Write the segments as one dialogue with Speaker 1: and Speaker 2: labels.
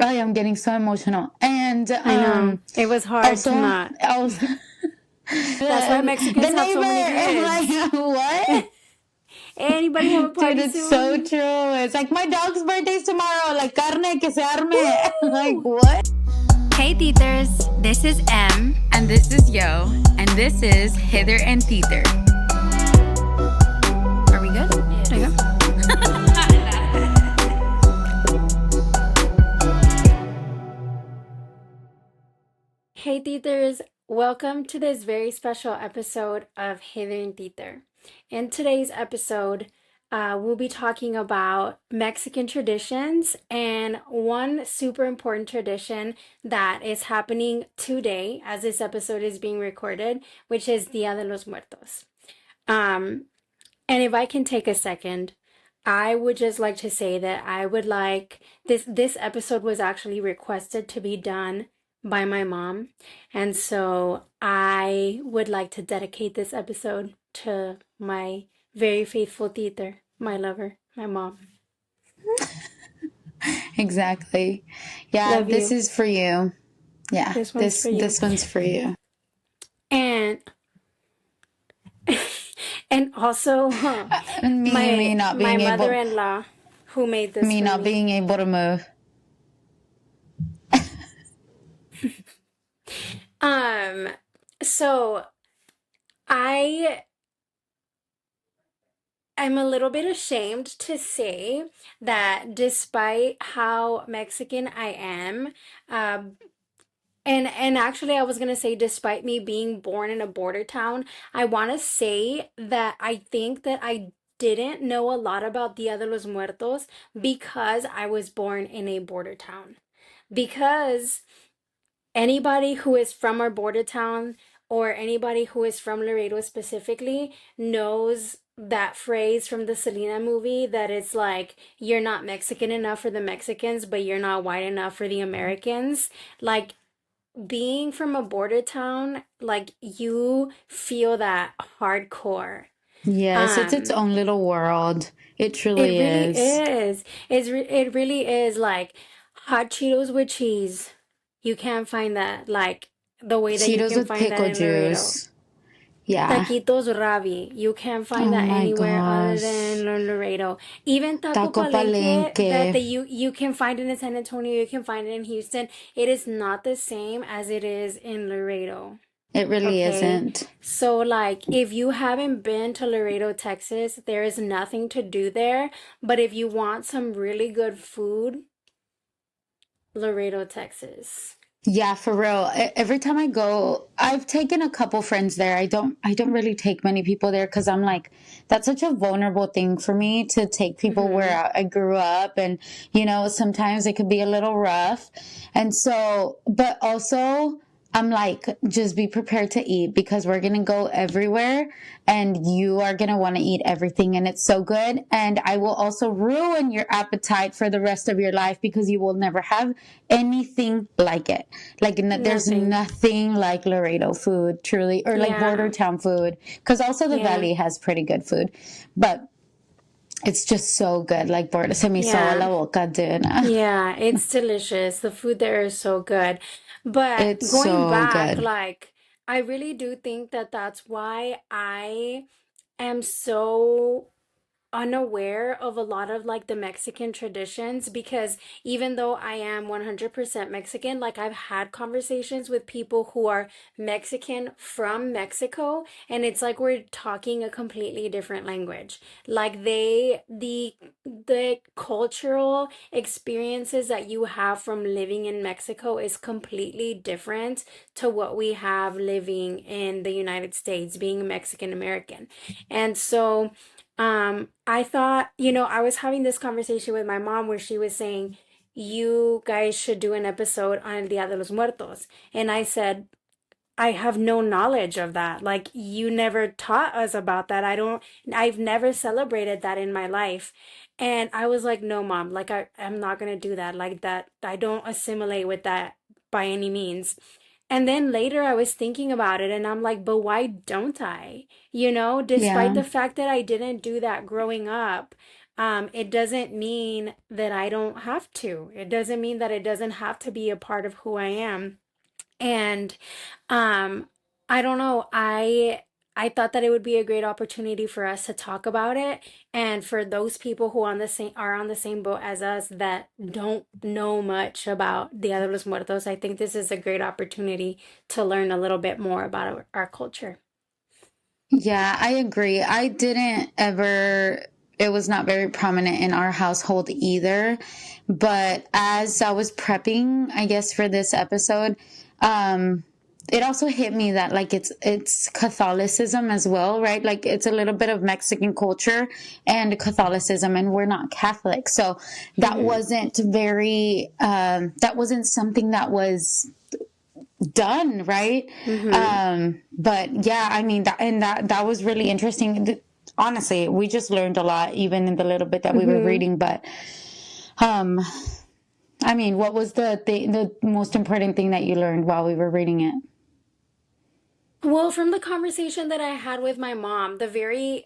Speaker 1: I'm getting so emotional. And
Speaker 2: I know. It was hard
Speaker 1: also,
Speaker 2: to not.
Speaker 1: also
Speaker 2: That's why
Speaker 1: the
Speaker 2: Mexicans have so many
Speaker 1: neighbor, I'm
Speaker 2: kids.
Speaker 1: like, what?
Speaker 2: Anybody have a
Speaker 1: Dude,
Speaker 2: party
Speaker 1: it's so
Speaker 2: soon?
Speaker 1: true. It's like my dog's birthday's tomorrow. Like, carne que se arme. Like,
Speaker 2: Woo!
Speaker 1: what?
Speaker 3: Hey Tithers, this is M. And this is Yo. And this is Hither and Tither. Are we good?
Speaker 2: Yes.
Speaker 3: There you go.
Speaker 2: Hey Tithers, welcome to this very special episode of Hither and Tither. In today's episode, we'll be talking about Mexican traditions and one super important tradition that is happening today as this episode is being recorded, which is Dia de los Muertos. And if I can take a second, I would just like to say that I would like this episode was actually requested to be done by my mom. And so I would like to dedicate this episode to my very faithful Titer, my lover, my mom.
Speaker 1: Exactly. Yeah,
Speaker 2: Love
Speaker 1: this
Speaker 2: you.
Speaker 1: is for you. Yeah,
Speaker 2: This one's for you.
Speaker 1: this one's for you.
Speaker 2: And and also
Speaker 1: Me not
Speaker 2: my
Speaker 1: being able,
Speaker 2: mother-in-law who made this
Speaker 1: me
Speaker 2: for
Speaker 1: not
Speaker 2: me.
Speaker 1: being able to move.
Speaker 2: So I'm a little bit ashamed to say that despite how Mexican I am, um, and actually I was gonna say despite me being born in a border town, I want to say that I think that I didn't know a lot about Dia de los Muertos because I was born in a border town. Because anybody who is from our border town or anybody who is from Laredo specifically knows that phrase from the Selena movie that it's like you're not Mexican enough for the Mexicans, but you're not white enough for the Americans. Like being from a border town, like you feel that hardcore.
Speaker 1: Yes, it's its
Speaker 2: Um,
Speaker 1: own little world. It
Speaker 2: it
Speaker 1: truly
Speaker 2: really
Speaker 1: is.
Speaker 2: is. It really is like hot Cheetos with cheese. You can't find that like the way that you
Speaker 1: Cheetos
Speaker 2: can
Speaker 1: with
Speaker 2: find that
Speaker 1: pickle
Speaker 2: in Laredo.
Speaker 1: juice. Yeah.
Speaker 2: Taquitos Ravi. You can't find
Speaker 1: Oh
Speaker 2: that
Speaker 1: my
Speaker 2: anywhere other than
Speaker 1: gosh.
Speaker 2: in Laredo. Even Taco
Speaker 1: Taco
Speaker 2: Palenque
Speaker 1: Palenque.
Speaker 2: that you can find it in San Antonio, you can find it in Houston. It is not the same as it is in Laredo.
Speaker 1: It really
Speaker 2: Okay.
Speaker 1: isn't.
Speaker 2: So like if you haven't been to Laredo, Texas, there is nothing to do there. But if you want some really good food, Laredo, Texas.
Speaker 1: Yeah, for real. Every time I go, I've taken a couple friends there. I don't really take many people there because I'm like, that's such a vulnerable thing for me to take people
Speaker 2: Mm-hmm.
Speaker 1: where I grew up. And, sometimes it could be a little rough. And so, but also, I'm like, just be prepared to eat because we're going to go everywhere and you are going to want to eat everything. And it's so good. And I will also ruin your appetite for the rest of your life because you will never have anything like it. Like, there's
Speaker 2: Nothing.
Speaker 1: nothing like Laredo food, truly, or like border
Speaker 2: Yeah.
Speaker 1: town food. Because also the
Speaker 2: Yeah.
Speaker 1: valley has pretty good food. But it's just so good. Like, se me hizo agua
Speaker 2: Yeah.
Speaker 1: la boca, dude.
Speaker 2: Yeah, it's delicious. The food there is so good. But
Speaker 1: It's
Speaker 2: going
Speaker 1: so
Speaker 2: back,
Speaker 1: good.
Speaker 2: like, I really do think that that's why I am so unaware of a lot of like the Mexican traditions because even though I am 100% Mexican, like I've had conversations with people who are Mexican from Mexico and it's like we're talking a completely different language. Like the cultural experiences that you have from living in Mexico is completely different to what we have living in the United States, being Mexican American. And so I thought, I was having this conversation with my mom where she was saying, you guys should do an episode on El Día de los Muertos. And I said, I have no knowledge of that. Like, you never taught us about that. I've never celebrated that in my life. And I was like, no, mom, like, I'm not going to do that. Like, that, I don't assimilate with that by any means. And then later I was thinking about it and I'm like, but why don't I? Despite
Speaker 1: Yeah.
Speaker 2: the fact that I didn't do that growing up, it doesn't mean that I don't have to. It doesn't mean that it doesn't have to be a part of who I am. And um, I don't know. I thought that it would be a great opportunity for us to talk about it, and for those people who on the same boat as us that don't know much about Dia de los Muertos. I think this is a great opportunity to learn a little bit more about our culture.
Speaker 1: Yeah, I agree. I didn't ever, it was not very prominent in our household either. But as I was prepping, I guess, for this episode, um, it also hit me that like it's Catholicism as well, right? Like it's a little bit of Mexican culture and Catholicism, and we're not Catholic. So that
Speaker 2: Mm-hmm.
Speaker 1: wasn't very that wasn't something that was done, right?
Speaker 2: Mm-hmm.
Speaker 1: But yeah, I mean that was really interesting. Honestly, we just learned a lot even in the little bit that we were
Speaker 2: Mm-hmm.
Speaker 1: reading. But um I mean, what was the most important thing that you learned while we were reading it?
Speaker 2: Well, from the conversation that I had with my mom, the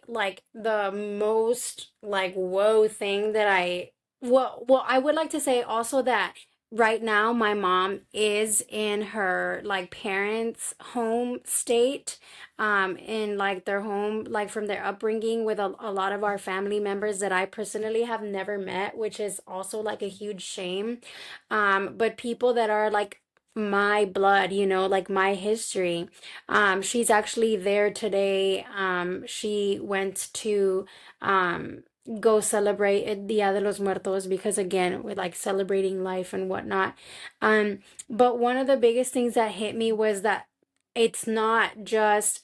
Speaker 2: most like whoa thing that I would like to say also that right now my mom is in her like parents' home state, in like their home, like from their upbringing with a lot of our family members that I personally have never met, which is also like a huge shame. But people that are like my blood, like my history. She's actually there today. She went to um, go celebrate el Dia de los Muertos because, again, with like celebrating life and whatnot. Um, but one of the biggest things that hit me was that it's not just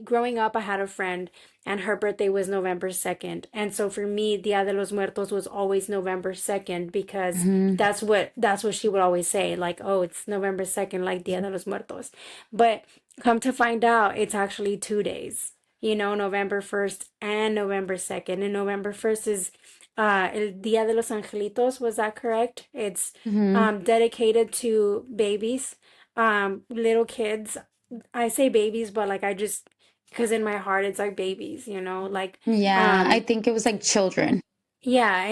Speaker 2: growing up, I had a friend and her birthday was November 2nd. And so for me, Dia de los Muertos was always November 2nd because
Speaker 1: Hmm.
Speaker 2: that's what she would always say, like, oh, it's November 2nd, like Dia de los Muertos. But come to find out, it's actually 2 days, November 1st and November 2nd. And November 1st is El Dia de los Angelitos. Was that correct? It's
Speaker 1: Hmm.
Speaker 2: dedicated to babies, little kids. I say babies, but like I just, because in my heart it's like babies, like,
Speaker 1: Yeah, I
Speaker 2: um,
Speaker 1: think it was like children.
Speaker 2: yeah,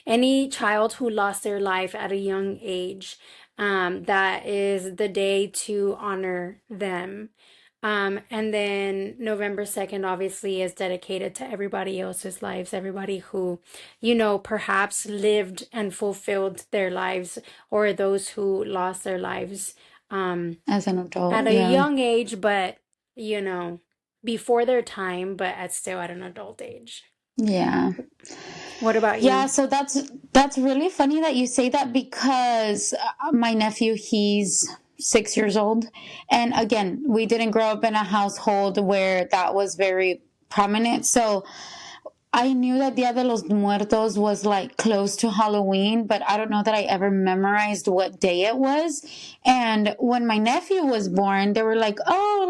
Speaker 2: any child who lost their life at a young age, that is the day to honor them. And then November 2nd obviously is dedicated to everybody else's lives, everybody who, perhaps lived and fulfilled their lives, or those who lost their lives
Speaker 1: As an
Speaker 2: at
Speaker 1: adult.
Speaker 2: a
Speaker 1: Yeah.
Speaker 2: young age, but, you know, before their time, but still at an adult age.
Speaker 1: Yeah.
Speaker 2: What about
Speaker 1: Yeah,
Speaker 2: you?
Speaker 1: so that's really funny that you say that because my nephew, he's 6 years old, and again, we didn't grow up in a household where that was very prominent. So I knew that Dia de los Muertos was like close to Halloween, but I don't know that I ever memorized what day it was. And when my nephew was born, they were "Oh,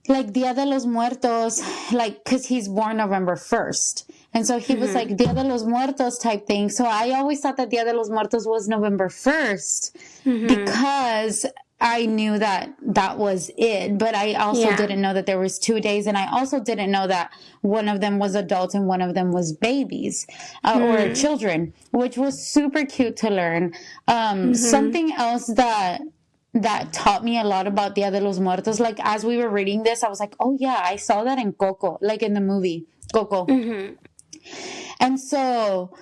Speaker 1: like Dia de los Muertos," like, because he's born November 1st. And so he was
Speaker 2: Mm-hmm.
Speaker 1: like Dia de los Muertos type thing. So I always thought that Dia de los Muertos was November 1st
Speaker 2: Mm-hmm.
Speaker 1: because I knew that that was it. But I also
Speaker 2: Yeah.
Speaker 1: didn't know that there was 2 days. And I also didn't know that one of them was adults and one of them was babies, or
Speaker 2: Mm-hmm.
Speaker 1: children, which was super cute to learn.
Speaker 2: Mm-hmm.
Speaker 1: Something else that taught me a lot about Dia de los Muertos. Like as we were reading this, I was like, oh yeah, I saw that in Coco, like in the movie Coco.
Speaker 2: Mm-hmm.
Speaker 1: And so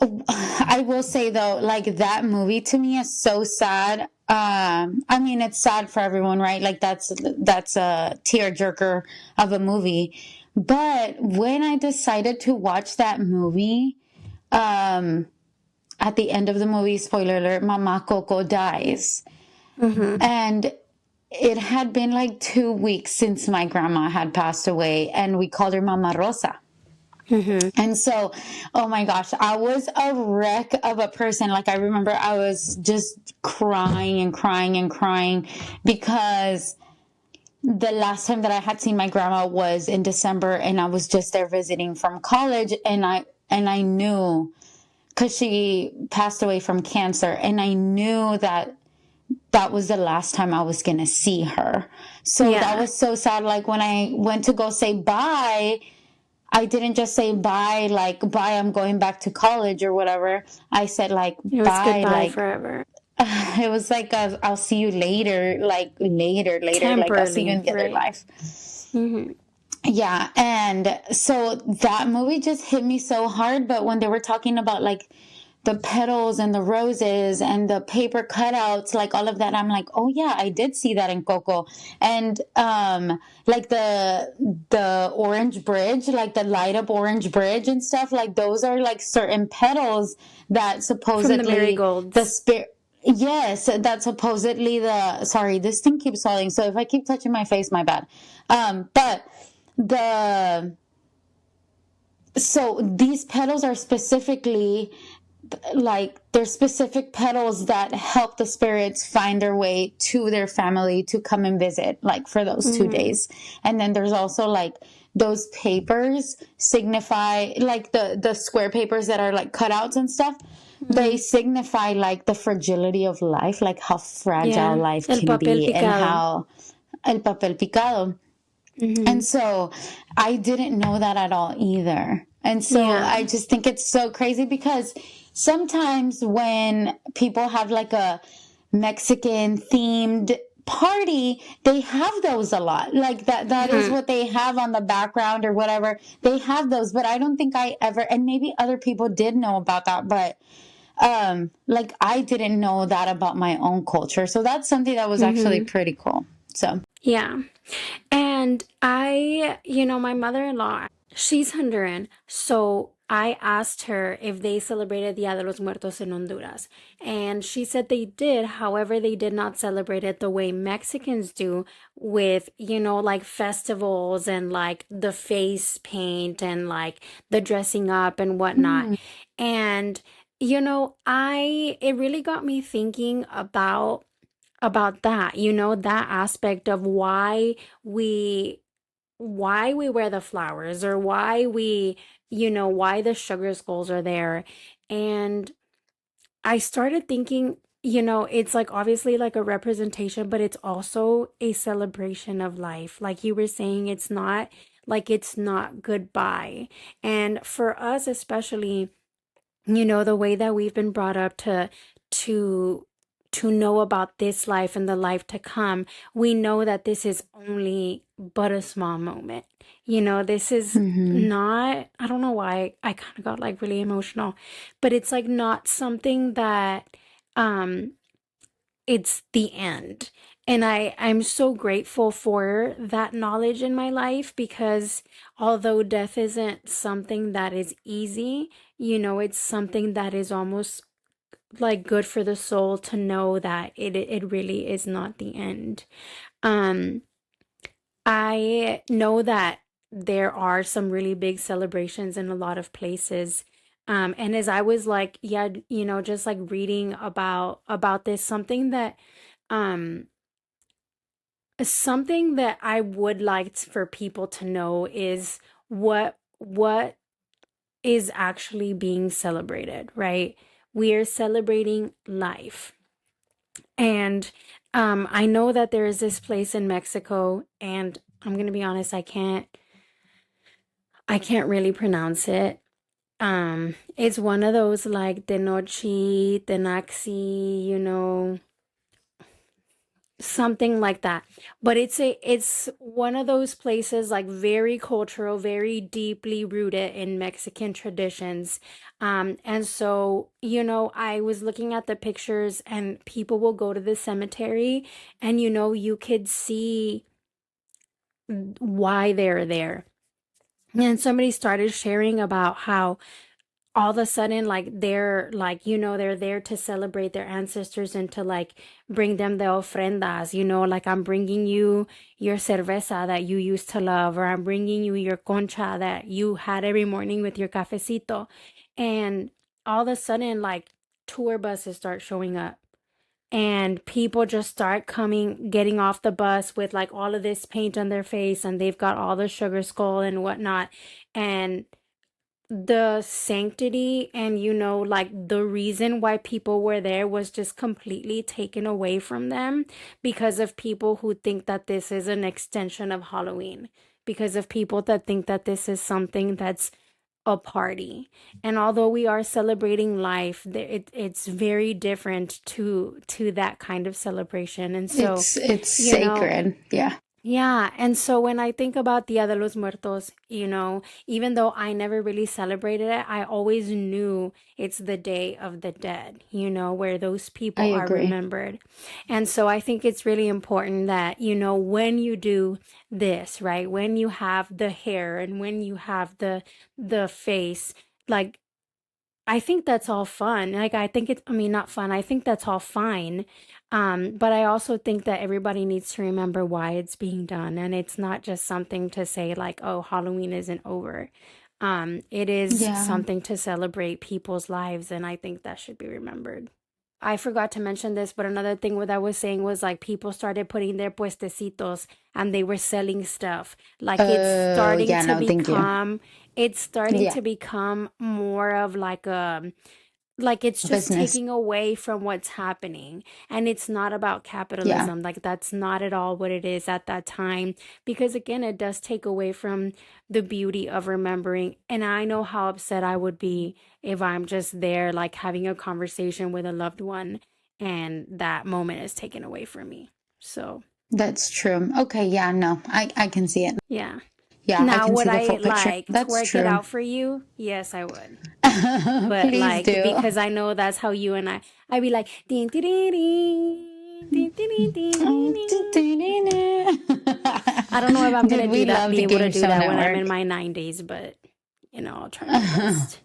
Speaker 1: I will say though, like that movie to me is so sad. I mean, it's sad for everyone, right? Like that's a tearjerker of a movie. But when I decided to watch that movie, um, at the end of the movie, spoiler alert, Mama Coco dies.
Speaker 2: Mm-hmm.
Speaker 1: And it had been like 2 weeks since my grandma had passed away, and we called her Mama Rosa.
Speaker 2: Mm-hmm.
Speaker 1: And so, oh my gosh, I was a wreck of a person. Like, I remember I was just crying and crying and crying because the last time that I had seen my grandma was in December, and I was just there visiting from college, and I knew, because she passed away from cancer, and I knew that that was the last time I was going to see her. So that
Speaker 2: Yeah.
Speaker 1: was so sad. Like when I went to go say bye, I didn't just say bye, like bye, I'm going back to college or whatever. I said like
Speaker 2: It was
Speaker 1: bye,
Speaker 2: goodbye
Speaker 1: like
Speaker 2: forever.
Speaker 1: it was like I'll see you later, like later, like I'll see you
Speaker 2: Temporarily,
Speaker 1: in the other
Speaker 2: right.
Speaker 1: life.
Speaker 2: Mm-hmm.
Speaker 1: Yeah, and so that movie just hit me so hard. But when they were talking about like the petals and the roses and the paper cutouts, like all of that, I'm like, oh yeah, I did see that in Coco. And like the orange bridge, like the light up orange bridge and stuff, like those are like certain petals that
Speaker 2: From the
Speaker 1: supposedly the
Speaker 2: marigolds.
Speaker 1: spirit. Yes, that supposedly the sorry, this thing keeps falling. So if I keep touching my face, my bad. But the so these petals are specifically like they're specific petals that help the spirits find their way to their family to come and visit like for those two
Speaker 2: Mm-hmm.
Speaker 1: days. And then there's also like those papers signify like the square papers that are like cutouts and stuff, they
Speaker 2: Mm-hmm.
Speaker 1: signify like the fragility of life, like how fragile
Speaker 2: Yeah.
Speaker 1: life
Speaker 2: El
Speaker 1: can
Speaker 2: papel
Speaker 1: be and
Speaker 2: picado.
Speaker 1: how el papel picado.
Speaker 2: Mm-hmm.
Speaker 1: And so I didn't know that at all either. And so
Speaker 2: Yeah.
Speaker 1: I just think it's so crazy because sometimes when people have like a Mexican themed party, they have those a lot. Like that is
Speaker 2: Mm-hmm.
Speaker 1: what they have on the background or whatever. They have those, but I don't think I ever, and maybe other people did know about that, but like I didn't know that about my own culture. So that's something that was actually
Speaker 2: Mm-hmm.
Speaker 1: pretty cool. So
Speaker 2: Yeah. And my mother-in-law, she's Honduran. So I asked her if they celebrated Dia de los Muertos in Honduras. And she said they did. However, they did not celebrate it the way Mexicans do with, like festivals and like the face paint and like the dressing up and whatnot.
Speaker 1: mm,
Speaker 2: And, it really got me thinking about that, that aspect of we why we wear the flowers or why the sugar skulls are there. And I started thinking, it's like obviously like a representation, but it's also a celebration of life. Like you were saying, it's not goodbye. And for us especially, the way that we've been brought up to to know about this life and the life to come, we know that this is only but a small moment. This is
Speaker 1: mhm.
Speaker 2: not, I don't know why I kind of got like really emotional, but it's like not something that um it's the end. And I'm so grateful for that knowledge in my life because although death isn't something that is easy, it's something that is almost like good for the soul to know that it really is not the end. Um, I know that there are some really big celebrations in a lot of places. And as I was like, yeah, just like reading about this, um something that I would like for people to know is what is actually being celebrated, right? We are celebrating life. And I know that there is this place in Mexico, and I'm gonna be honest, I can't really pronounce it. It's one of those like Tenochi, Tenaxi, something like that. But it's one of those places like very cultural, very deeply rooted in Mexican traditions. And so, I was looking at the pictures and people will go to the cemetery and you could see why they're there. And somebody started sharing about how all of a sudden like they're there to celebrate their ancestors and to like bring them the ofrendas, like I'm bringing you your cerveza that you used to love, or I'm bringing you your concha that you had every morning with your cafecito. And all of a sudden like tour buses start showing up and people just start coming, getting off the bus with like all of this paint on their face and they've got all the sugar skull and whatnot. And the sanctity and like the reason why people were there was just completely taken away from them because of people who think that this is an extension of Halloween, because of people that think that this is something that's a party. And although we are celebrating life, it's very different to that kind of celebration. And so,
Speaker 1: It's
Speaker 2: you know,
Speaker 1: sacred. Yeah.
Speaker 2: yeah, and so when I think about Dia de los Muertos, even though I never really celebrated it, I always knew it's the Day of the Dead, where those
Speaker 1: I
Speaker 2: people are
Speaker 1: agree.
Speaker 2: remembered. And so I think it's really important that, when you do this, right? When you have the hair and when you have the face, like I think that's all fun. Like, I mean, not fun. I think that's all fine. But I also think that everybody needs to remember why it's being done. And it's not just something to say, like, oh, Halloween isn't over. It is
Speaker 1: Yeah.
Speaker 2: something to celebrate people's lives. And I think that should be remembered. I forgot to mention this, but another thing what I was saying was like people started putting their puestecitos and they were selling stuff. Like
Speaker 1: Oh, yeah, no, thank you.
Speaker 2: it's starting
Speaker 1: Yeah.
Speaker 2: to become more of like it's just
Speaker 1: Business.
Speaker 2: taking away from what's happening, and it's not about
Speaker 1: Yeah.
Speaker 2: capitalism. Like that's not at all what it is at that time, because again it does take away from the beauty of remembering. And I know how upset I would be if I'm just there like having a conversation with a loved one and that moment is taken away from me. So
Speaker 1: That's true. Okay, yeah, no. I can see it.
Speaker 2: yeah.
Speaker 1: Yeah, I
Speaker 2: Now
Speaker 1: can
Speaker 2: would
Speaker 1: see the
Speaker 2: I
Speaker 1: full picture.
Speaker 2: like
Speaker 1: That's
Speaker 2: twerk it
Speaker 1: true.
Speaker 2: out for you? Yes, I would. But
Speaker 1: Please
Speaker 2: like
Speaker 1: do.
Speaker 2: because I know that's how you and I'd be like ding ding ding ding ding ding ding ding. I don't know if I'm
Speaker 1: Dude,
Speaker 2: gonna
Speaker 1: we
Speaker 2: do that,
Speaker 1: love
Speaker 2: be
Speaker 1: the
Speaker 2: able to
Speaker 1: Game
Speaker 2: do
Speaker 1: Show
Speaker 2: that when I'm in
Speaker 1: Network
Speaker 2: my 90s, but I'll try my best.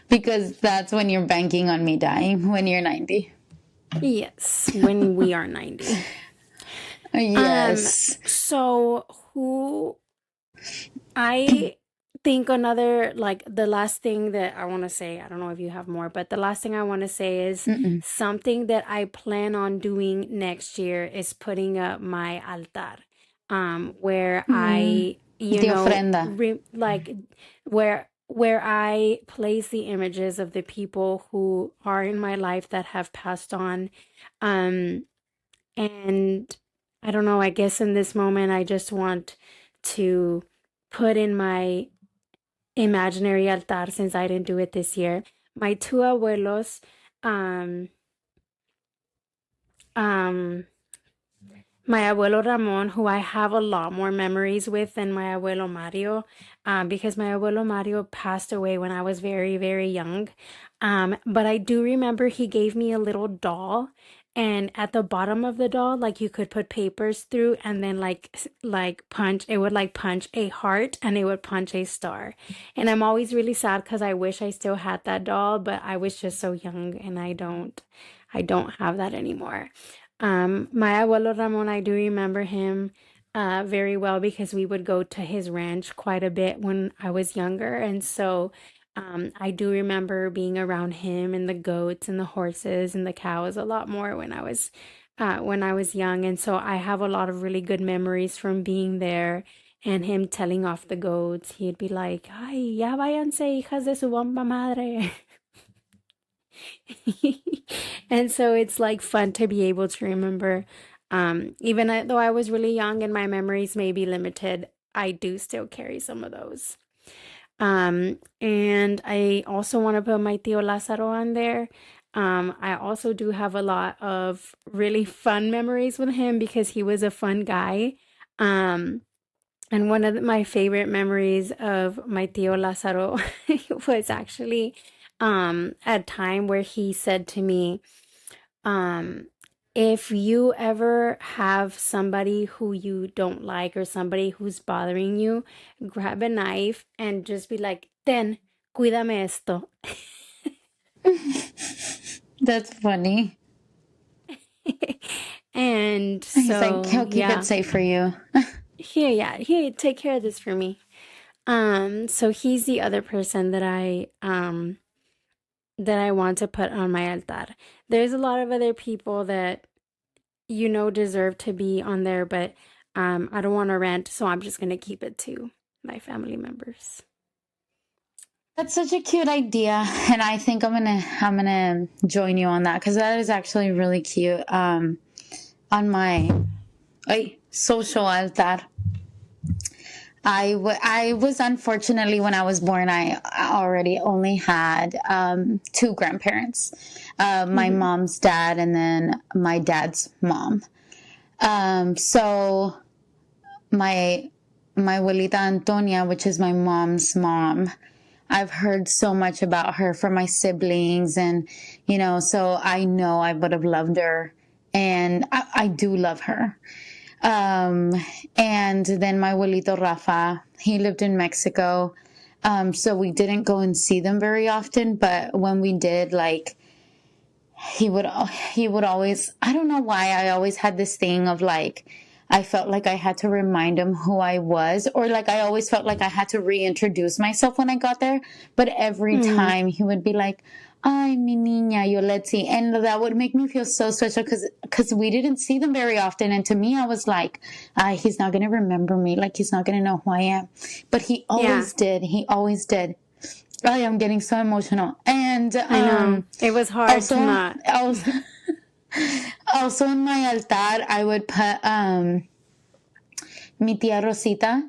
Speaker 1: because that's when you're banking on me dying when you're 90.
Speaker 2: Yes, when we are 90. Um,
Speaker 1: Yes.
Speaker 2: so who I think another, like the last thing that I want to say, I don't know if you have more, but the last thing I want to say is
Speaker 1: Mm-mm.
Speaker 2: something that I plan on doing next year is putting up my altar, where
Speaker 1: Mm.
Speaker 2: I,
Speaker 1: The ofrenda.
Speaker 2: like where I place the images of the people who are in my life that have passed on. Um, and I don't know, I guess in this moment, I just want to put in my imaginary altar since I didn't do it this year. My two abuelos, um, um, my abuelo Ramon, who I have a lot more memories with than my abuelo Mario, because my abuelo Mario passed away when I was very, very young. But I do remember he gave me a little doll, and at the bottom of the doll, like you could put papers through, and then like punch, it would like punch a heart, and it would punch a star. And I'm always really sad because I wish I still had that doll, but I was just so young, and I don't have that anymore. My abuelo Ramon, I do remember him very well because we would go to his ranch quite a bit when I was younger. And so I do remember being around him and the goats and the horses and the cows a lot more when I was young. And so I have a lot of really good memories from being there and him telling off the goats. He'd be like, "Ay, ya váyanse, hijas de su bomba madre." And so it's like fun to be able to remember. Though I was really young and my memories may be limited, I do still carry some of those. And I also want to put my Tío Lázaro on there. I also do have a lot of really fun memories with him because he was a fun guy. Um, and one of my favorite memories of my Tío Lázaro was actually a time where he said to me, um, if you ever have somebody who you don't like or somebody who's bothering you, grab a knife and just be like, ten, cuídame esto.
Speaker 1: That's funny.
Speaker 2: And
Speaker 1: He's like,
Speaker 2: so,
Speaker 1: he'll keep it
Speaker 2: yeah,
Speaker 1: safe for you.
Speaker 2: here, take care of this for me. So he's the other person that I want to put on my altar. There's a lot of other people that deserve to be on there, but I don't want to rant, so I'm just gonna keep it to my family members.
Speaker 1: That's such a cute idea, and I think I'm gonna join you on that because that is actually really cute. On my social altar. I was unfortunately, when I was born, I already only had two grandparents, my mom's dad and then my dad's mom. So my abuelita Antonia, which is my mom's mom, I've heard so much about her from my siblings, and so I know I would have loved her, and I do love her. And then my abuelito Rafa, he lived in Mexico. So we didn't go and see them very often, but when we did, like, he would always, I don't know why I always had this thing of like, I felt like I had to remind him who I was, or like I always felt like I had to reintroduce myself when I got there. But every time he would be like, "Ay, mi niña, yo let's see," and that would make me feel so special because we didn't see them very often, and to me, I was like, he's not gonna remember me, like he's not gonna know who I am, but he always did. He always did. I am getting so emotional, and
Speaker 2: I know it was hard to not.
Speaker 1: Also in my altar, I would put mi tía Rosita.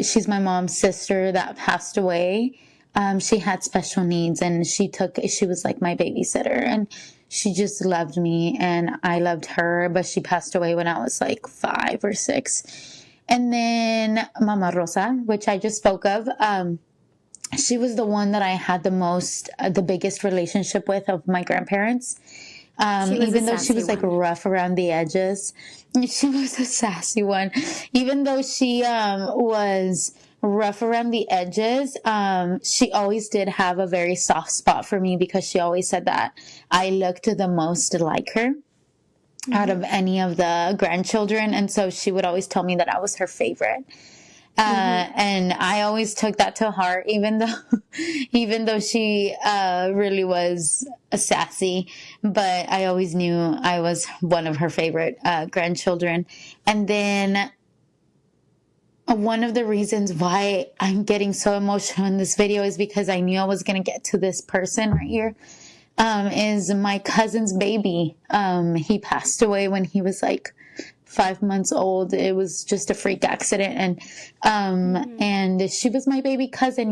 Speaker 1: She's my mom's sister that passed away. She had special needs, and she was like my babysitter, and she just loved me, and I loved her. But she passed away when I was like 5 or 6. And then Mama Rosa, which I just spoke of. She was the one that I had the biggest relationship with of my grandparents. Even though she was like rough around the edges, she was a sassy one. Even though she was rough around the edges, she always did have a very soft spot for me because she always said that I looked the most like her out of any of the grandchildren. And so she would always tell me that I was her favorite. And I always took that to heart, even though she really was sassy, but I always knew I was one of her favorite grandchildren. And then one of the reasons why I'm getting so emotional in this video is because I knew I was going to get to this person right here. Is my cousin's baby. He passed away when he was like 5 months old. It was just a freak accident. And she was my baby cousin,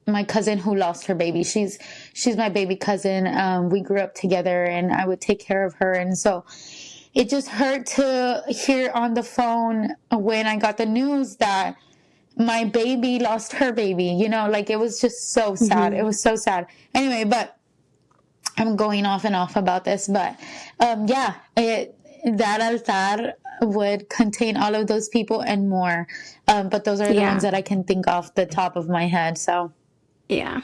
Speaker 1: my cousin who lost her baby. She's my baby cousin. We grew up together, and I would take care of her. And so it just hurt to hear on the phone when I got the news that my baby lost her baby, like it was just so sad. It was so sad. Anyway, but I'm going off and off about this, but that altar would contain all of those people and more. But those are the ones that I can think off the top of my head. So,
Speaker 2: yeah.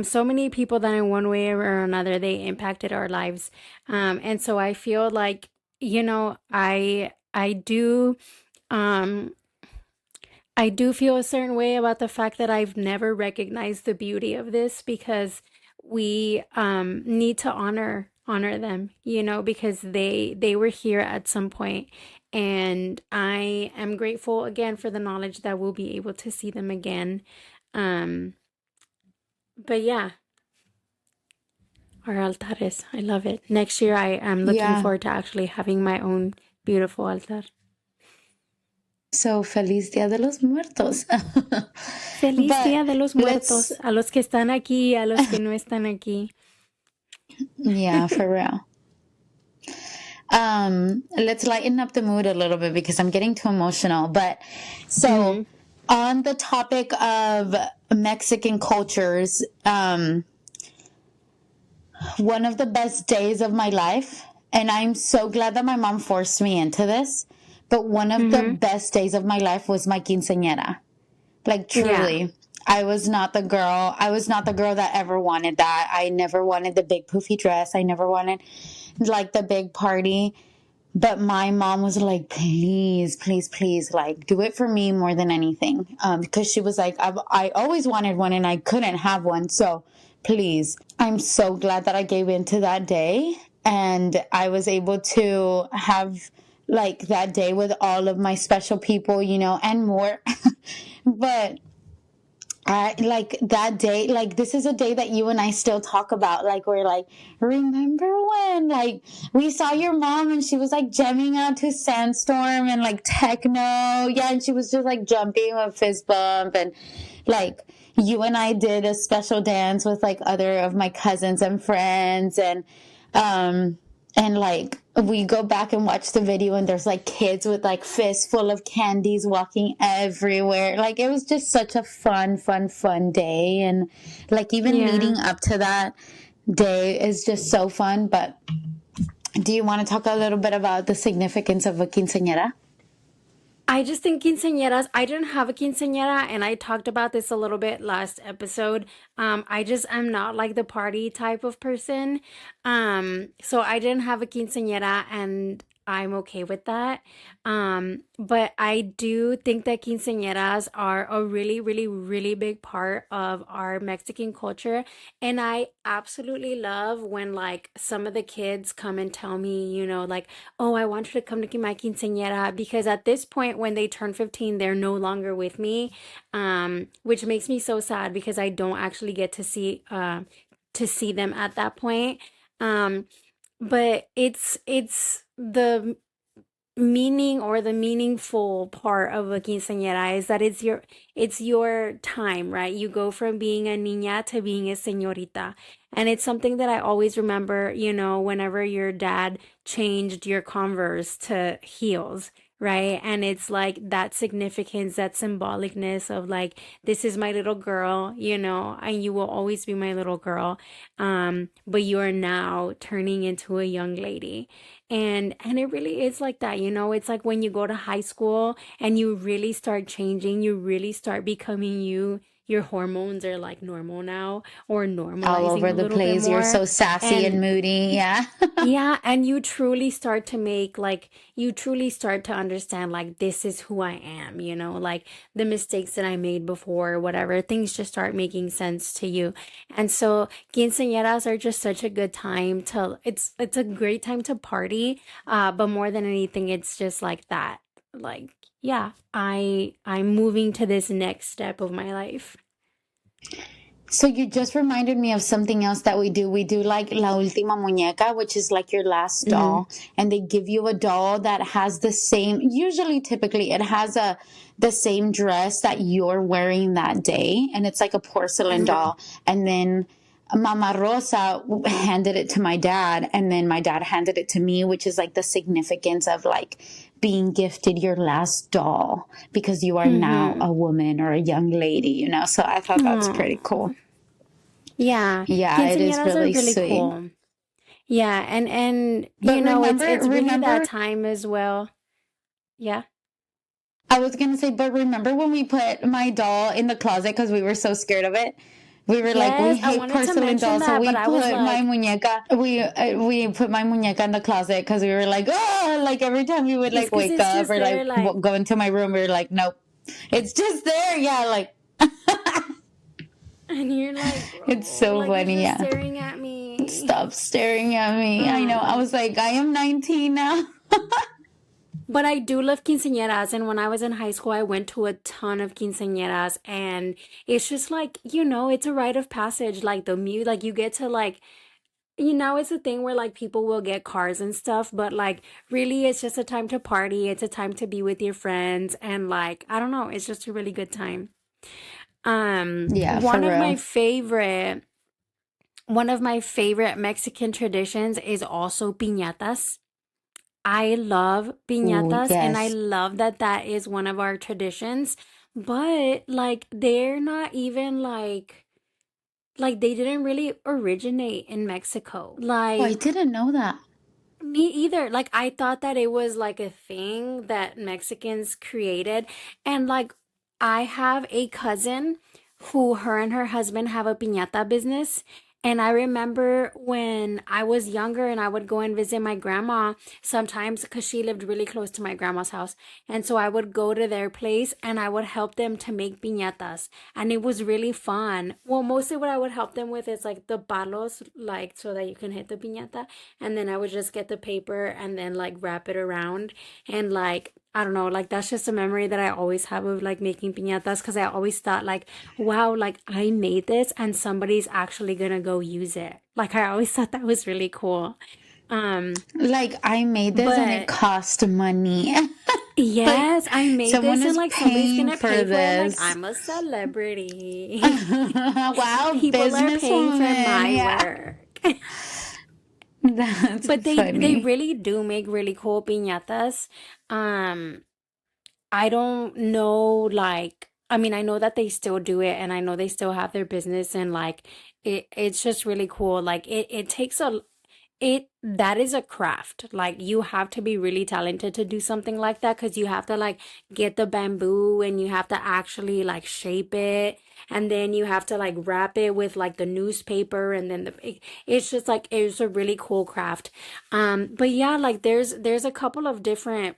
Speaker 2: So many people that in one way or another, they impacted our lives. And so I feel like, I do, I do feel a certain way about the fact that I've never recognized the beauty of this, because we need to honor them, because they were here at some point, and I am grateful again for the knowledge that we'll be able to see them again. But yeah, our altares, I love it. Next year, I am looking forward to actually having my own beautiful altar.
Speaker 1: So, feliz Día de los Muertos.
Speaker 2: Feliz Día de los Muertos. A los que están aquí, a los que no están aquí.
Speaker 1: Yeah, for real. Let's lighten up the mood a little bit because I'm getting too emotional. But so on the topic of Mexican cultures, one of the best days of my life, and I'm so glad that my mom forced me into this, but one of the best days of my life was my quinceañera. Like, truly. Yeah. I was not the girl that ever wanted that. I never wanted the big poofy dress. I never wanted like the big party. But my mom was like, please, please, please, like, do it for me more than anything. Because she was like, I always wanted one and I couldn't have one. So please. I'm so glad that I gave in to that day. And I was able to have like that day with all of my special people, and more. But I like that day, like this is a day that you and I still talk about. Like we're like, remember when like we saw your mom and she was like jamming out to Sandstorm and like techno. Yeah, and she was just like jumping with fist bump and like you and I did a special dance with like other of my cousins and friends um and like we go back and watch the video and there's like kids with like fists full of candies walking everywhere. Like it was just such a fun day. And like even
Speaker 2: Yeah.
Speaker 1: leading up to that day is just so fun. But do you want to talk a little bit about the significance of a quinceañera?
Speaker 2: I just think quinceañeras, I didn't have a quinceañera, and I talked about this a little bit last episode. I just am not like the party type of person. So I didn't have a quinceañera, and I'm okay with that. But I do think that quinceañeras are a really, really, really big part of our Mexican culture. And I absolutely love when like some of the kids come and tell me, like, oh, I want you to come to my quinceañera, because at this point, when they turn 15, they're no longer with me, which makes me so sad because I don't actually get to see them at that point. Um, but it's the meaning, or the meaningful part of a quinceañera, is that it's your time, right? You go from being a niña to being a señorita. And it's something that I always remember, whenever your dad changed your Converse to heels, right? And it's like that significance, that symbolicness of like, this is my little girl, and you will always be my little girl. But you are now turning into a young lady. And it really is like that, it's like when you go to high school and you really start changing, you really start becoming you. Your hormones are like normal now, or
Speaker 1: All
Speaker 2: normalizing
Speaker 1: over
Speaker 2: a
Speaker 1: the
Speaker 2: little bit
Speaker 1: place. You're
Speaker 2: more.
Speaker 1: so sassy and
Speaker 2: And
Speaker 1: moody. Yeah.
Speaker 2: yeah, and you truly start to make like, you truly start to understand like, this is who I am, like the mistakes that I made before, whatever, things just start making sense to you. And so quinceañeras are just such a good time to, it's a great time to party. But more than anything, it's just like that. Like, yeah, I'm moving to this next step of my life.
Speaker 1: So you just reminded me of something else that we do. We do like La Última Muñeca, which is like your last
Speaker 2: Mm-hmm.
Speaker 1: doll, and they give you a doll that has the same, usually typically it has the same dress that you're wearing that day, and it's like a porcelain
Speaker 2: Mm-hmm.
Speaker 1: doll. And then Mama Rosa handed it to my dad, and then my dad handed it to me, which is like the significance of like being gifted your last doll because you are now
Speaker 2: Mm-hmm.
Speaker 1: a woman or a young lady. So I thought that's pretty cool.
Speaker 2: Yeah,
Speaker 1: Yeah, it is
Speaker 2: quinceañeras are
Speaker 1: really
Speaker 2: really
Speaker 1: sweet.
Speaker 2: cool. Yeah, and
Speaker 1: But
Speaker 2: it's
Speaker 1: remember,
Speaker 2: it's really that
Speaker 1: remember,
Speaker 2: time as well. Yeah.
Speaker 1: I was gonna say, but remember when we put my doll in the closet because we were so scared of it? We were like, we
Speaker 2: Yes, I
Speaker 1: hate
Speaker 2: wanted to
Speaker 1: porcelain
Speaker 2: mention
Speaker 1: dolls, so
Speaker 2: that, but
Speaker 1: we
Speaker 2: I was
Speaker 1: put my
Speaker 2: like,
Speaker 1: muñeca. We put my muñeca in the closet because we were like, oh, like every time we would
Speaker 2: it's
Speaker 1: like
Speaker 2: because
Speaker 1: wake
Speaker 2: it's
Speaker 1: up
Speaker 2: just
Speaker 1: or
Speaker 2: there,
Speaker 1: like
Speaker 2: like,
Speaker 1: go into my room, we were like, nope, it's just there. Yeah, like
Speaker 2: and you're like,
Speaker 1: it's
Speaker 2: bro,
Speaker 1: so
Speaker 2: like it's
Speaker 1: funny.
Speaker 2: just
Speaker 1: Yeah,
Speaker 2: staring at me.
Speaker 1: stop staring at me. I know. I
Speaker 2: Um,
Speaker 1: was like, I am 19 now.
Speaker 2: but I do love quinceañeras, and when I was in high school, I went to a ton of quinceañeras, and it's just like, it's a rite of passage, like like you get to like, it's a thing where like people will get cars and stuff, but like really it's just a time to party. It's a time to be with your friends, and like, I don't know, it's just a really good time.
Speaker 1: Yeah, for
Speaker 2: One of my
Speaker 1: real.
Speaker 2: favorite Mexican traditions is also piñatas. I love
Speaker 1: Ooh,
Speaker 2: piñatas, and I
Speaker 1: yes.
Speaker 2: love that that is one of our traditions, but like they're not even like they didn't really originate in Mexico.
Speaker 1: Oh, I
Speaker 2: Like,
Speaker 1: didn't know that.
Speaker 2: me either. Like, I thought that it was like a thing that Mexicans created. And like, I have a cousin who, her and her husband have a piñata business. And I remember when I was younger and I would go and visit my grandma sometimes, because she lived really close to my grandma's house. And so I would go to their place and I would help them to make piñatas. And it was really fun. Well, mostly what I would help them with is like the palos, like so that you can hit the piñata, and then I would just get the paper and then like wrap it around, and like I don't know, like that's just a memory that I always have of like making piñatas because I always thought like, wow, like I made this and somebody's actually gonna go use it. Like I always thought that was really cool. Um,
Speaker 1: Like, I made this and it
Speaker 2: but
Speaker 1: cost money. Like,
Speaker 2: yes, I made
Speaker 1: someone
Speaker 2: this and
Speaker 1: is
Speaker 2: like somebody's
Speaker 1: paying
Speaker 2: gonna
Speaker 1: for
Speaker 2: pay for it. Like
Speaker 1: this.
Speaker 2: I'm a celebrity.
Speaker 1: Wow,
Speaker 2: People are paying for
Speaker 1: businesswoman.
Speaker 2: my
Speaker 1: Yeah.
Speaker 2: work.
Speaker 1: That's
Speaker 2: But they
Speaker 1: funny.
Speaker 2: really do make really cool piñatas. Um, I don't know, like, I mean, I know that they still do it and I know they still have their business and like it's just really cool. Like it takes a that is a craft. Like you have to be really talented to do something like that because you have to like get the bamboo and you have to actually like shape it and then you have to like wrap it with like the newspaper and then it's just like it's a really cool craft. But yeah, like there's a couple of different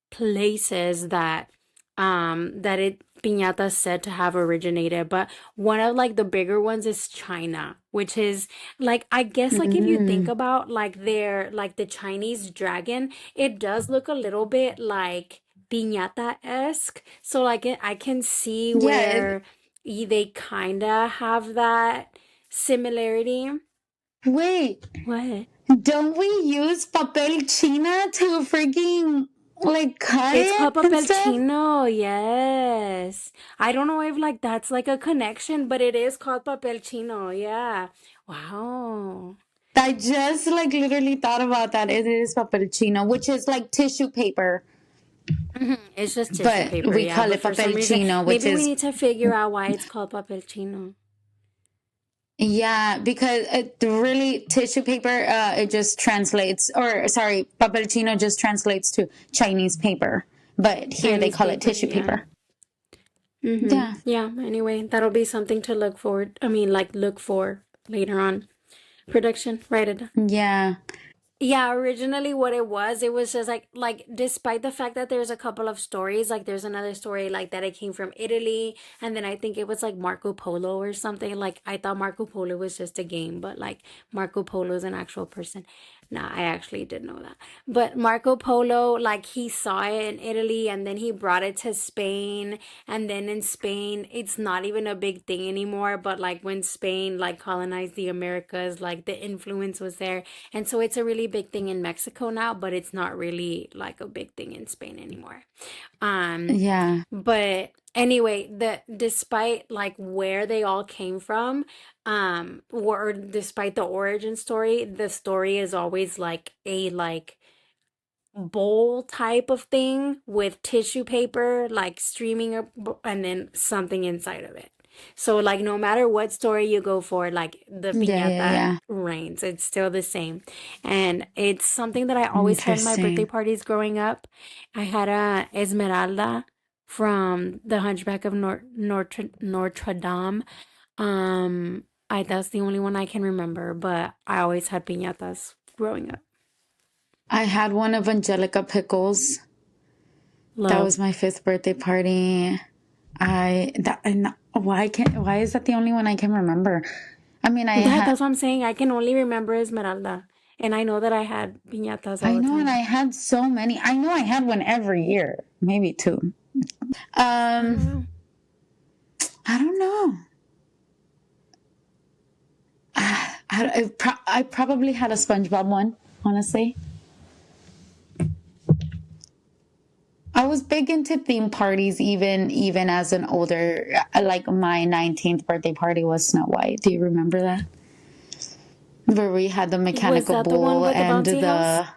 Speaker 2: places that it piñata said to have originated, but one of like the bigger ones is China, which is like I guess like if you think
Speaker 1: Mm.
Speaker 2: about like their like the Chinese dragon, it does look a little bit like piñata-esque. So like I can see
Speaker 1: Yeah.
Speaker 2: where they kind of have that similarity.
Speaker 1: Wait,
Speaker 2: What?
Speaker 1: don't we use papel china to freaking like cut
Speaker 2: It's called
Speaker 1: it and
Speaker 2: papel
Speaker 1: stuff?
Speaker 2: chino, yes. I don't know if like that's like a connection, but it is called papel chino, yeah. Wow.
Speaker 1: I just like literally thought about that. It is papel chino, which is like tissue paper,
Speaker 2: It's just tissue
Speaker 1: but
Speaker 2: paper,
Speaker 1: we
Speaker 2: yeah.
Speaker 1: call
Speaker 2: But
Speaker 1: it
Speaker 2: for some
Speaker 1: papel
Speaker 2: reason,
Speaker 1: chino, which
Speaker 2: maybe we
Speaker 1: is
Speaker 2: need to figure out why it's called papel chino.
Speaker 1: yeah, because it really tissue paper. It just translates, or sorry, papel chino just translates to Chinese paper, but here they
Speaker 2: Chinese
Speaker 1: call it
Speaker 2: paper,
Speaker 1: tissue
Speaker 2: yeah.
Speaker 1: paper. Yeah,
Speaker 2: Yeah, anyway, that'll be something to look forward. I mean, like look for later on. Production, write it down.
Speaker 1: yeah.
Speaker 2: Yeah, originally what it was just like despite the fact that there's a couple of stories, like there's another story like that it came from Italy, and then I think it was like Marco Polo or something. Like I thought Marco Polo was just a game, but like Marco Polo is an actual person. Nah, I actually did know that. But Marco Polo, like he saw it in Italy and then he brought it to Spain, and then in Spain it's not even a big thing anymore, but like when Spain like colonized the Americas, like the influence was there, and so it's a really big thing in Mexico now, but it's not really like a big thing in Spain anymore. Um,
Speaker 1: Yeah.
Speaker 2: but anyway, the despite like where they all came from, or despite the origin story, the story is always like a like bowl type of thing with tissue paper like streaming up and then something inside of it. So like no matter what story you go for, like the
Speaker 1: Yeah, yeah,
Speaker 2: piñata
Speaker 1: yeah.
Speaker 2: reigns. It's still the same. And it's something that I always had in my birthday
Speaker 1: Interesting.
Speaker 2: parties growing up. I had a Esmeralda from The Hunchback of Notre Dame. I that's the only one I can remember, but I always had piñatas growing up.
Speaker 1: I had one of Angelica Pickles. That
Speaker 2: Love.
Speaker 1: was my fifth birthday party. Why is that the only one I can remember? I mean,
Speaker 2: That's what I'm saying. I can only remember Esmeralda. And I know that I had piñatas all
Speaker 1: I
Speaker 2: the
Speaker 1: know, and I
Speaker 2: time.
Speaker 1: had so many. I know I had one every year, maybe two.
Speaker 2: I don't
Speaker 1: Um,
Speaker 2: know.
Speaker 1: I don't know. I probably had a SpongeBob one, honestly. I was big into theme parties even as an older, like my 19th birthday party was Snow White. Do you remember that? Where we had the
Speaker 2: Was
Speaker 1: mechanical
Speaker 2: that the one
Speaker 1: bull
Speaker 2: with the
Speaker 1: and
Speaker 2: bouncy house?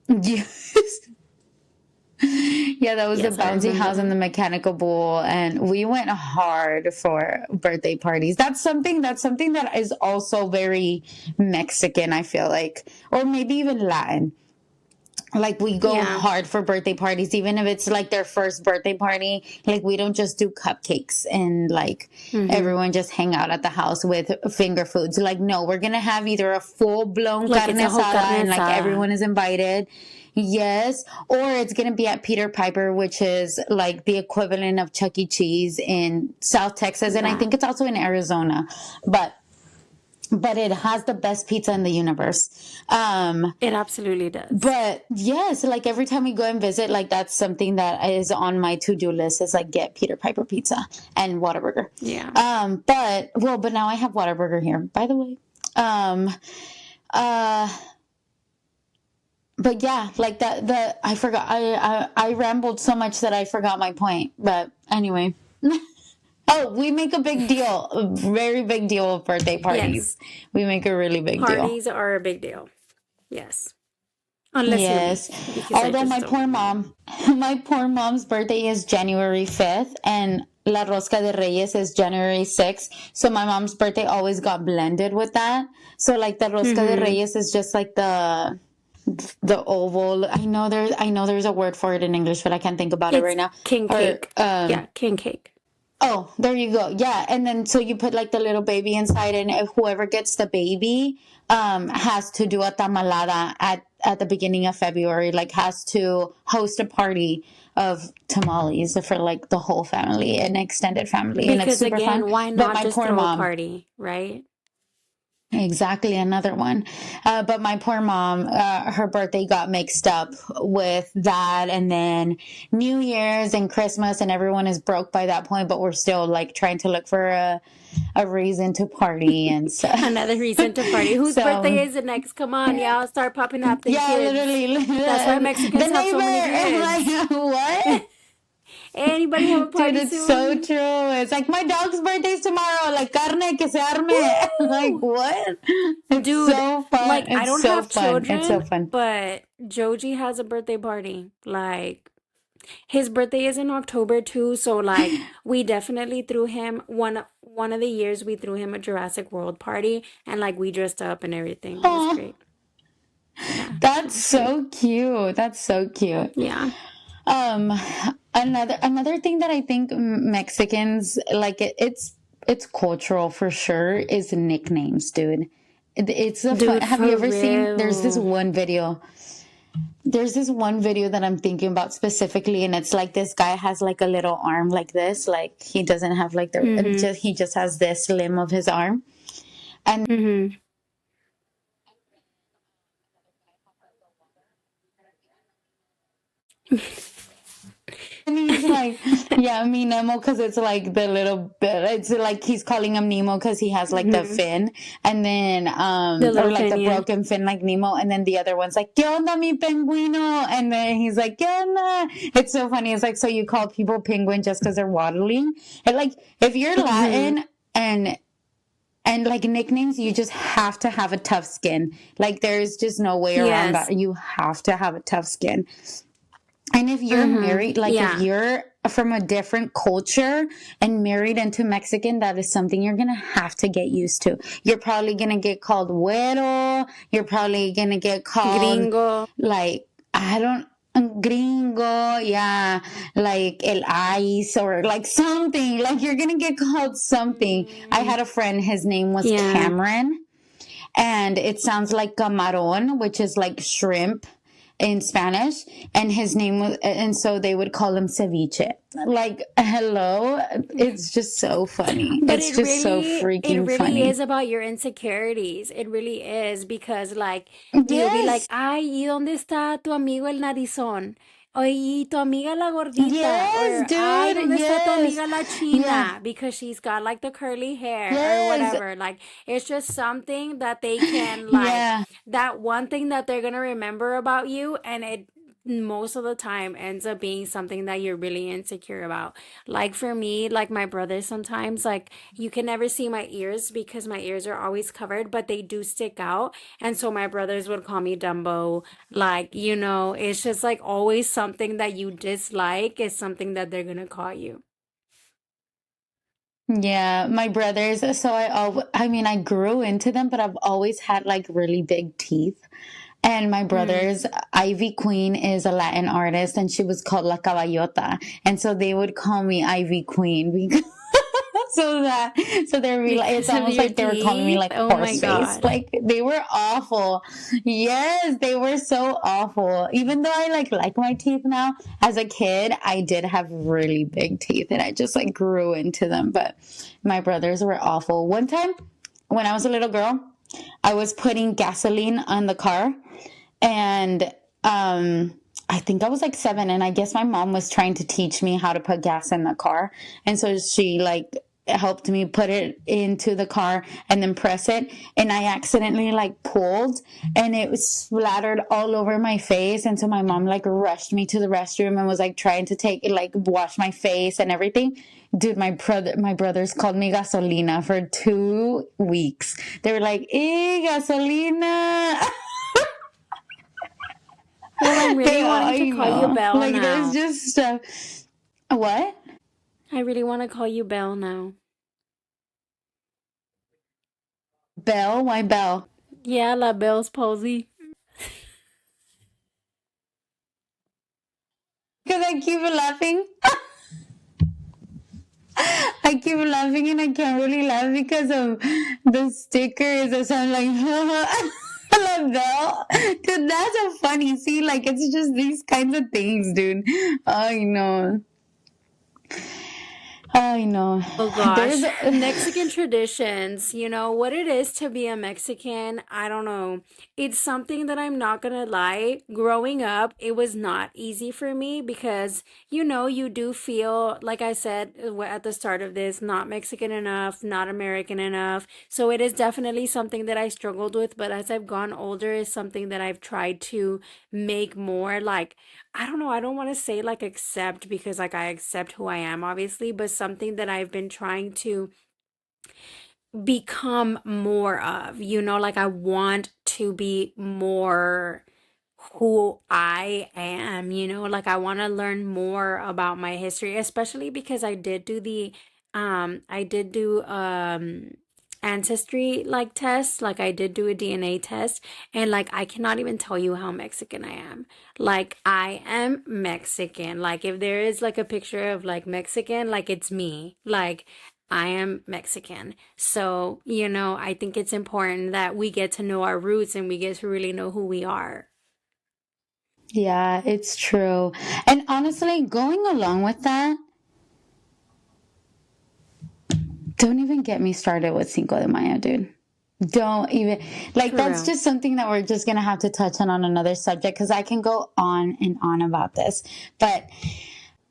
Speaker 1: the yes. Yeah, that was the
Speaker 2: Yes, I
Speaker 1: bouncy
Speaker 2: remember
Speaker 1: house and
Speaker 2: that.
Speaker 1: the mechanical bull, and we went hard for birthday parties. That's something that is also very Mexican, I feel like, or maybe even Latin. Like we go
Speaker 2: Yeah.
Speaker 1: hard for birthday parties, even if it's like their first birthday party. Like we don't just do cupcakes and like
Speaker 2: Mm-hmm.
Speaker 1: everyone just hang out at the house with finger foods. Like no, we're gonna have either a full blown
Speaker 2: Like
Speaker 1: carne
Speaker 2: it's a whole
Speaker 1: asada
Speaker 2: carne
Speaker 1: and like
Speaker 2: asada.
Speaker 1: everyone is invited. Yes, or it's gonna be at Peter Piper, which is like the equivalent of Chuck E. Cheese in South Texas, and I
Speaker 2: That.
Speaker 1: think it's also in Arizona. But but it has the best pizza in the universe.
Speaker 2: It absolutely does.
Speaker 1: But yes, like every time we go and visit, like that's something that is on my to-do list is like get Peter Piper pizza and Whataburger.
Speaker 2: Yeah.
Speaker 1: But now I have Whataburger here, by the way. But yeah, like I forgot, I rambled so much that I forgot my point, but anyway. Oh, we make a big deal, a very big deal of birthday parties. Yes. We make a really big deal.
Speaker 2: Parties are a big deal. Yes. Unless
Speaker 1: yes. Although my poor mom's birthday is January 5th and La Rosca de Reyes is January 6th. So my mom's birthday always got blended with that. So like the Rosca de Reyes is just like the oval. I know there's a word for it in English, but I can't think about it right now.
Speaker 2: King cake. Yeah, king cake.
Speaker 1: Oh, there you go. Yeah. And then so you put like the little baby inside, and if whoever gets the baby has to do a tamalada at the beginning of February, like has to host a party of tamales for like the whole family, an extended family.
Speaker 2: Because
Speaker 1: and it's super
Speaker 2: again,
Speaker 1: fun.
Speaker 2: why not just throw a party, right?
Speaker 1: Exactly, another one. But my poor mom, her birthday got mixed up with that, and then New Year's and Christmas, and everyone is broke by that point, but we're still like trying to look for a reason to party and stuff.
Speaker 2: Another reason to party. Whose birthday is it next? Come on, y'all start popping up the kids.
Speaker 1: Literally.
Speaker 2: That's why Mexicans have so many kids.
Speaker 1: Like, what?
Speaker 2: Anybody have a party?
Speaker 1: Dude, it's so true. It's like my dog's birthday's tomorrow. Like carne que se arme. Like what? It's
Speaker 2: Dude,
Speaker 1: so fun.
Speaker 2: Like
Speaker 1: it's
Speaker 2: I don't
Speaker 1: so
Speaker 2: have
Speaker 1: fun.
Speaker 2: children,
Speaker 1: it's so fun.
Speaker 2: But Joji has a birthday party. Like his birthday is in October too, so like we definitely threw him one of the years we threw him a Jurassic World party, and like we dressed up and everything. It was great.
Speaker 1: Yeah, that's so cute. That's so cute.
Speaker 2: Yeah.
Speaker 1: Another thing that I think Mexicans like it's cultural for sure is nicknames, dude. It's a fun. Have you ever seen? There's this one video that I'm thinking about specifically, and it's like this guy has like a little arm like this, like he doesn't have like he just has this limb of his arm, and. And he's like, yeah, me Nemo, because it's like the little bit. It's like he's calling him Nemo because he has like the fin, and then or like the broken fin like Nemo, and then the other one's like, ¿Qué onda mi pingüino? And then he's like, ¿Qué onda? It's so funny. It's like, so you call people penguin just because they're waddling, and like if you're Latin and like nicknames, you just have to have a tough skin. Like there's just no way around that. You have to have a tough skin. And if you're married, like if you're from a different culture and married into Mexican, that is something you're going to have to get used to. You're probably going to get called güero. You're probably going to get called
Speaker 2: gringo.
Speaker 1: Like, gringo. Yeah. Like el ice or like something. Like you're going to get called something. I had a friend, his name was Cameron. And it sounds like camarón, which is like shrimp in Spanish, and his name was, and so they would call him ceviche. Like, hello, it's just so funny.
Speaker 2: But
Speaker 1: it's just so freaking funny.
Speaker 2: It really is about your insecurities. It really is, because like you'll be like, ay, ¿y dónde está tu amigo el narizón? Oye, tu amiga la gordita.
Speaker 1: Yes,
Speaker 2: or,
Speaker 1: dude.
Speaker 2: Ay, ¿dónde está tu amiga la china? Because she's got like the curly hair or whatever. Like, it's just something that they can like, that one thing that they're going to remember about you, and it most of the time ends up being something that you're really insecure about. Like for me, like my brother sometimes, like you can never see my ears because my ears are always covered, but they do stick out. And so my brothers would call me Dumbo. Like, you know, it's just like always something that you dislike is something that they're going to call you.
Speaker 1: Yeah, my brothers. So I grew into them, but I've always had like really big teeth. And my brother's Ivy Queen is a Latin artist, and she was called La Caballota. And so they would call me Ivy Queen because so they'd be like, it's almost like they were calling me like horse face. Like they were awful. Yes, they were so awful. Even though I like my teeth now, as a kid, I did have really big teeth and I just like grew into them. But my brothers were awful. One time, when I was a little girl, I was putting gasoline on the car, and I think I was like 7, and I guess my mom was trying to teach me how to put gas in the car, and so she like helped me put it into the car and then press it, and I accidentally like pulled, and it was splattered all over my face, and so my mom like rushed me to the restroom and was like trying to take like wash my face and everything. Dude, my brothers called me gasolina for 2 weeks. They were like, "Eh, gasolina."
Speaker 2: Well, I'm really wanting to
Speaker 1: I
Speaker 2: call you
Speaker 1: know.
Speaker 2: Belle
Speaker 1: Like,
Speaker 2: now.
Speaker 1: there's just what?
Speaker 2: I really want to call you Belle now.
Speaker 1: Belle? Why Belle?
Speaker 2: Yeah, La Belle's palsy.
Speaker 1: Because I keep laughing. I keep laughing and I can't really laugh because of the stickers. So I'm like, La Belle. Dude, that's so funny. See, like, it's just these kinds of things, dude. I know. I know.
Speaker 2: Oh gosh,
Speaker 1: There's
Speaker 2: Mexican traditions, you know, what it is to be a Mexican, I don't know. It's something that I'm not gonna lie. Growing up, it was not easy for me because, you know, you do feel, like I said at the start of this, not Mexican enough, not American enough. So it is definitely something that I struggled with, but as I've gone older, it's something that I've tried to make more like I don't know, I don't want to say like accept because like I accept who I am obviously, but something that I've been trying to become more of, you know, like I want to be more who I am, you know, like I want to learn more about my history, especially because I did do ancestry like tests, like I did do a DNA test, and like I cannot even tell you how Mexican I am. Like I am Mexican. Like if there is like a picture of like Mexican, like it's me. Like I am Mexican. So, you know, I think it's important that we get to know our roots and we get to really know who we are.
Speaker 1: yeah, it's true. And honestly, going along with that, don't even get me started with Cinco de Mayo, dude. Don't even, like,
Speaker 2: For
Speaker 1: that's
Speaker 2: real.
Speaker 1: just something that we're just going to have to touch on another subject because I can go on and on about this. But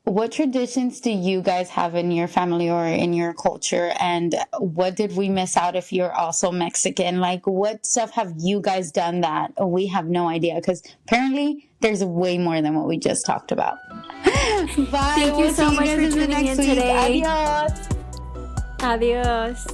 Speaker 1: what traditions do you guys have in your family or in your culture? And what did we miss out if you're also Mexican? Like, what stuff have you guys done that we have no idea? Because apparently there's way more than what we just talked about. Bye.
Speaker 2: Thank you
Speaker 1: We'll
Speaker 2: so
Speaker 1: see you
Speaker 2: much
Speaker 1: guys
Speaker 2: for
Speaker 1: in the
Speaker 2: tuning
Speaker 1: next
Speaker 2: in
Speaker 1: week.
Speaker 2: today.
Speaker 1: Adios.
Speaker 2: Adios.